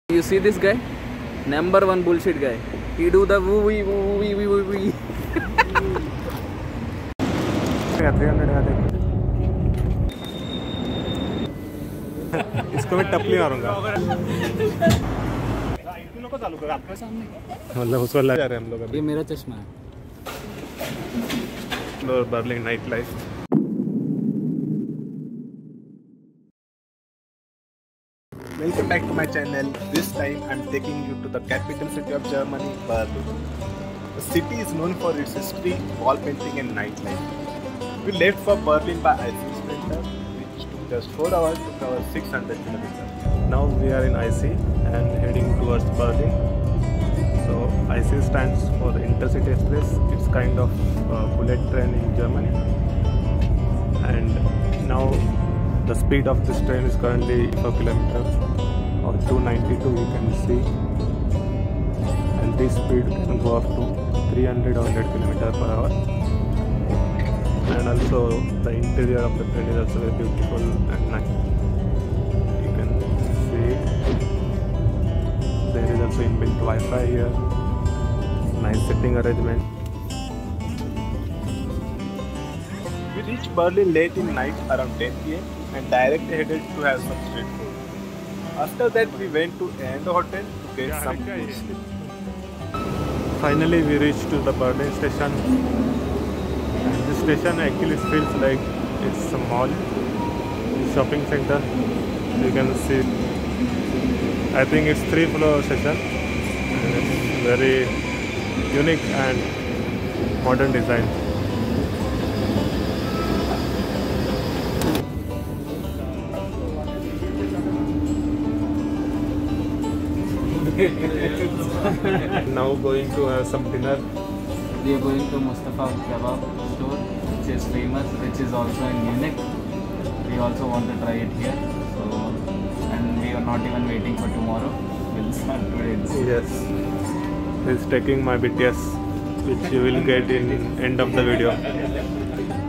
You see this guy? Number one bullshit guy. He do the woo wee woo wee wee woo wee. 300 इसको मैं टपली मारूंगा। मतलब उसको लग जा रहे हैं हम लोग अभी। ये मेरा चश्मा है। Berlin night life. Welcome back to my channel. This time I'm taking you to the capital city of Germany, Berlin. The city is known for its history, wall painting and nightlife. We left for Berlin by IC Sprinter, which took just 4 hours to cover 600 kilometers. Now we are in IC and heading towards Berlin. So IC stands for Intercity Express. It's kind of a bullet train in Germany. And now the speed of this train is currently 4 kilometers or 292 you can see, and this speed can go up to 300 or 100 kilometers per hour. And also the interior of the train is also very beautiful and nice. You can see there is also inbuilt Wi-Fi here, nice sitting arrangement. We reached Berlin late in night around 10 PM and directly headed to have some street food. After that we went to Endo Hotel to get some good sleep. Finally we reached to the Berlin station. And this station actually feels like it's a mall, shopping center. You can see, I think it's 3-floor station and it's very unique and modern design. Now going to have some dinner. We are going to Mustafa Kebab store, which is famous, which is also in Munich. We also want to try it here. So, and we are not even waiting for tomorrow. We'll start today. Yes, he's taking my BTS, which you will get in end of the video.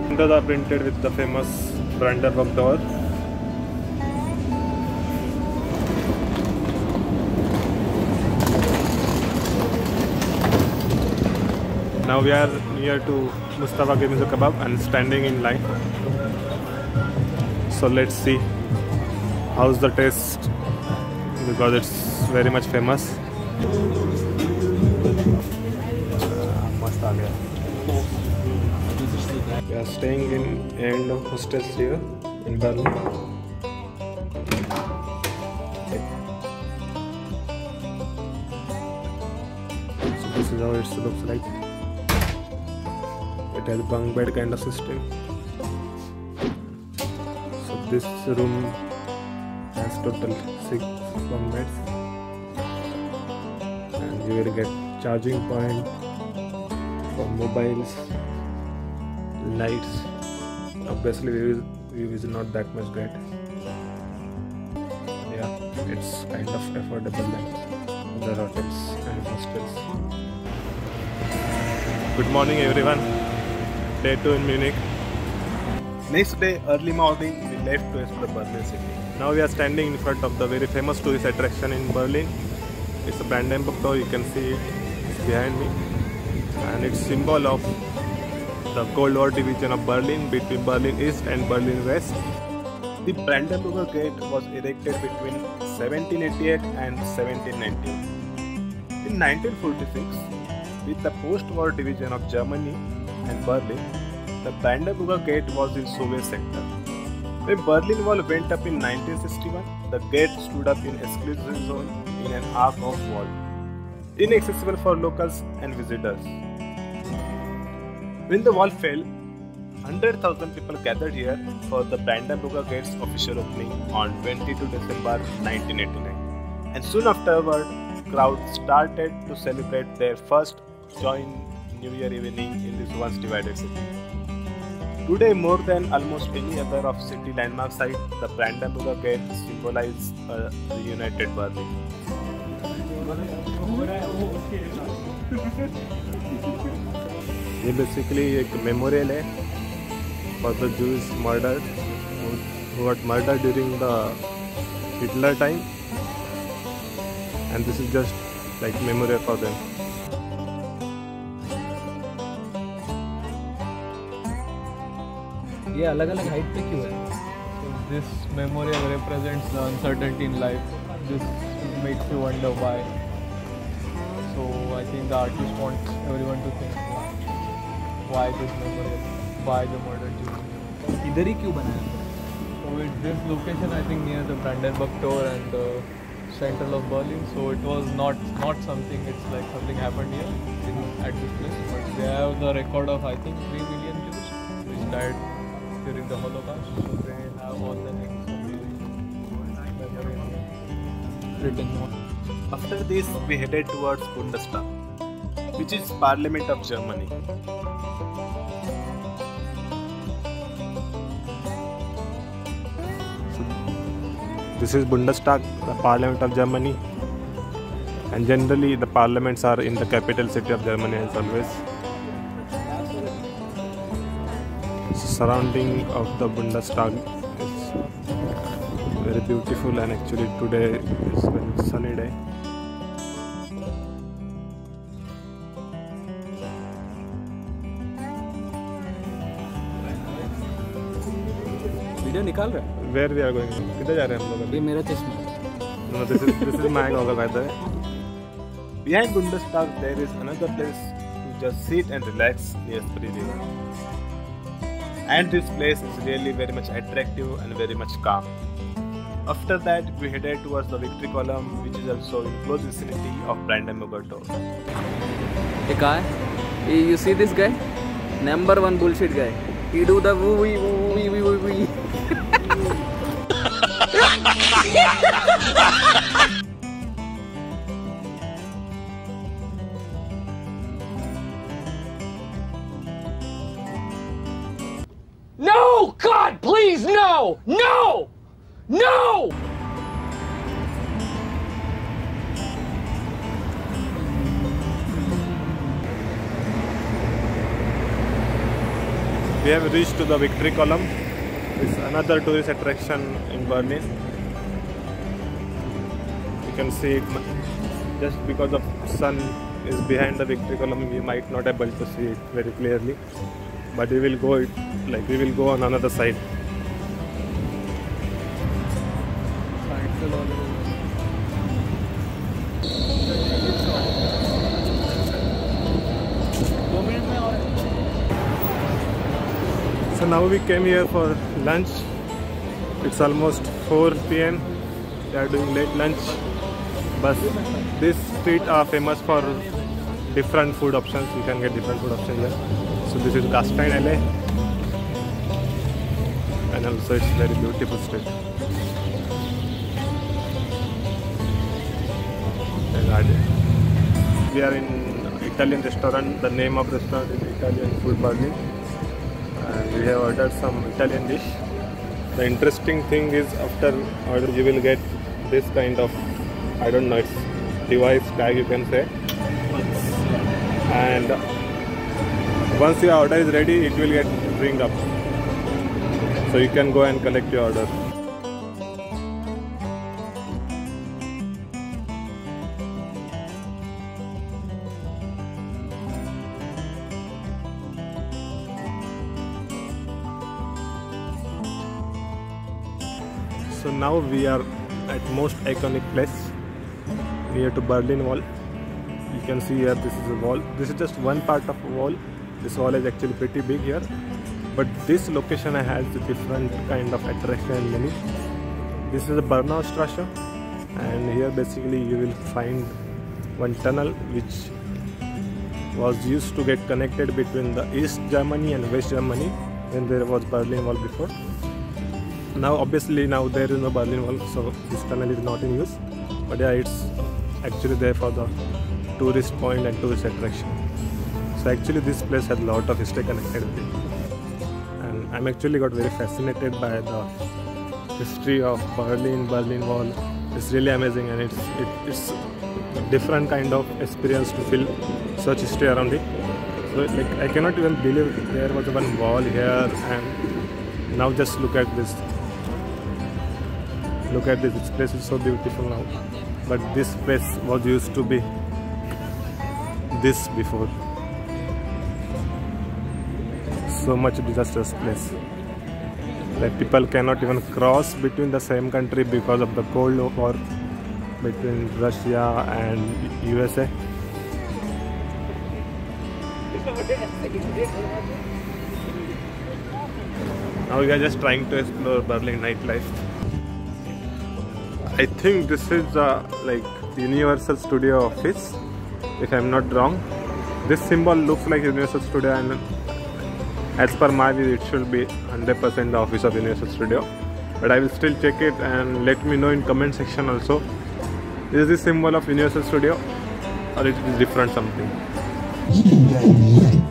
Windows are printed with the famous Brandenburg door. Now we are near to Mustafa Kebab and standing in line. So let's see how's the taste, because it's very much famous. We are staying in end of hostels here in Berlin. So this is how it looks like. It has bunk bed kind of system. So this room has total 6 bunk beds, and you will get charging point for mobiles, lights. Obviously view is not that much great. Yeah, it's kind of affordable than other hotels and hostels. Good morning everyone. Day 2 in Munich. Next day, early morning, we left to explore Berlin city. Now we are standing in front of the very famous tourist attraction in Berlin. It's a Brandenburg door. You can see it's behind me, and it's symbol of the Cold War division of Berlin between Berlin East and Berlin West. The Brandenburger Gate was erected between 1788 and 1791. In 1946, with the post-war division of Germany and Berlin, the Brandenburger Gate was in Soviet sector. When Berlin Wall went up in 1961, the gate stood up in exclusive zone in an arc of wall, inaccessible for locals and visitors. When the wall fell, 100,000 people gathered here for the Brandenburger Gate's official opening on 22 December 1989. And soon afterward, crowds started to celebrate their first joint New Year evening in this once divided city. Today, more than almost any other of city landmark site, the Brandenburger Gate symbolizes a reunited Berlin. ये basically एक memorial है for the Jews murdered who got murdered during the Hitler time. and this is just like memorial for them. ये अलग-अलग height पे क्यों है? So this memorial represents the uncertainty in life. This makes you wonder why. So I think the artist wants everyone to think why this memorial, why the murder Jew. इधर ही क्यों बनाया? So with this location, I think near the Brandenburg Tor and the central of Berlin. So it was not something. It's like something happened here at this place. But they have the record of I think 3 million Jews which died during the Holocaust. So they have all the names of the memories written on. After this, we headed towards Bundestag, which is Parliament of Germany. This is Bundestag, the Parliament of Germany, and generally the parliaments are in the capital city of Germany as always. Surrounding of the Bundestag is very beautiful, and actually today is a very sunny day. Video निकाल रहा है? Where we are going? किधर जा रहे हैं हम लोग अभी? ये मेरा चश्मा। No, this is my goggle by the way. Behind Bundestag there is another place to just sit and relax near Spree River. And this place is really very much attractive and very much calm. After that we headed towards the Victory Column, which is also in close vicinity of Brandenburg Tor. ये कहाँ है? You see this guy? Number 1 bullshit guy. He do the woo. No! God, please, no! No! No! We have reached to the Victory Column. It's another tourist attraction in Berlin. You can see it just because the sun is behind the Victory Column. We might not be able to see it very clearly, but we will go on another side. So now we came here for lunch. It's almost 4 PM. We are doing late lunch. But this street are famous for different food options. You can get different food options here. So this is Gastein Alley, and also it's very beautiful street. We are in Italian restaurant. The name of the restaurant is Italian Food Berlin, and we have ordered some Italian dish. The interesting thing is, after order you will get this kind of, I don't know, it's device tag you can say, and once your order is ready it will get ring up, so you can go and collect your order. So now we are at most iconic place near to Berlin Wall. You can see here this is a wall. This is just one part of a wall. This wall is actually pretty big here, but this location has a different kind of attraction and meaning. This is a Bernaustrasse, and here basically you will find one tunnel which was used to get connected between the East Germany and West Germany when there was Berlin Wall before. Now obviously now there is no Berlin Wall, so this tunnel is not in use, but yeah, it's actually there for the tourist point and tourist attraction. So actually this place has a lot of history connected with it, and I'm actually got very fascinated by the history of Berlin Wall. It's really amazing, and it's a different kind of experience to feel such history around it. So like I cannot even believe there was one wall here, and now just look at this. Look at this. This place is so beautiful now. but this place was used to be this before. So much disastrous place that people cannot even cross between the same country because of the Cold War between Russia and USA. Now we are just trying to explore Berlin nightlife. I think this is like Universal Studio office, if I'm not wrong. This symbol looks like Universal Studio, and as per my view it should be 100% the office of Universal Studio. But I will still check it and let me know in comment section also. Is this symbol of Universal Studio or it is different something?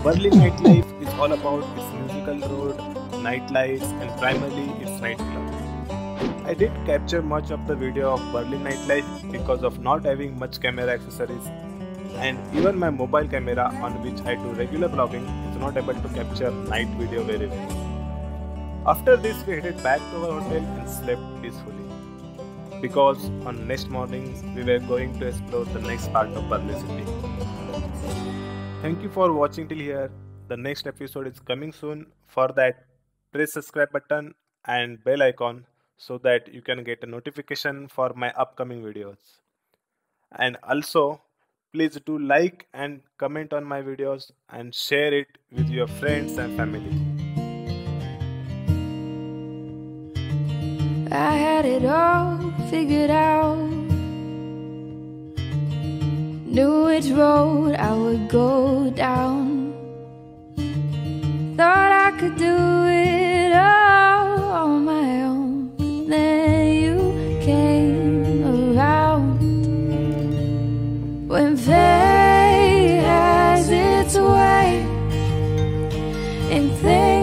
Berlin nightlife is all about its musical road, nightlights, and primarily its nightclub. I did capture much of the video of Berlin nightlife because of not having much camera accessories, and even my mobile camera on which I do regular vlogging is not able to capture night video very well. After this we headed back to our hotel and slept peacefully, because on next morning we were going to explore the next part of Berlin city. Thank you for watching till here. The next episode is coming soon. For that, press subscribe button and bell icon so that you can get a notification for my upcoming videos. And also, please do like and comment on my videos and share it with your friends and family. I had it all figured out, knew which road I would go down, thought I could do it all on my own. But then you came around. When fate has its way and things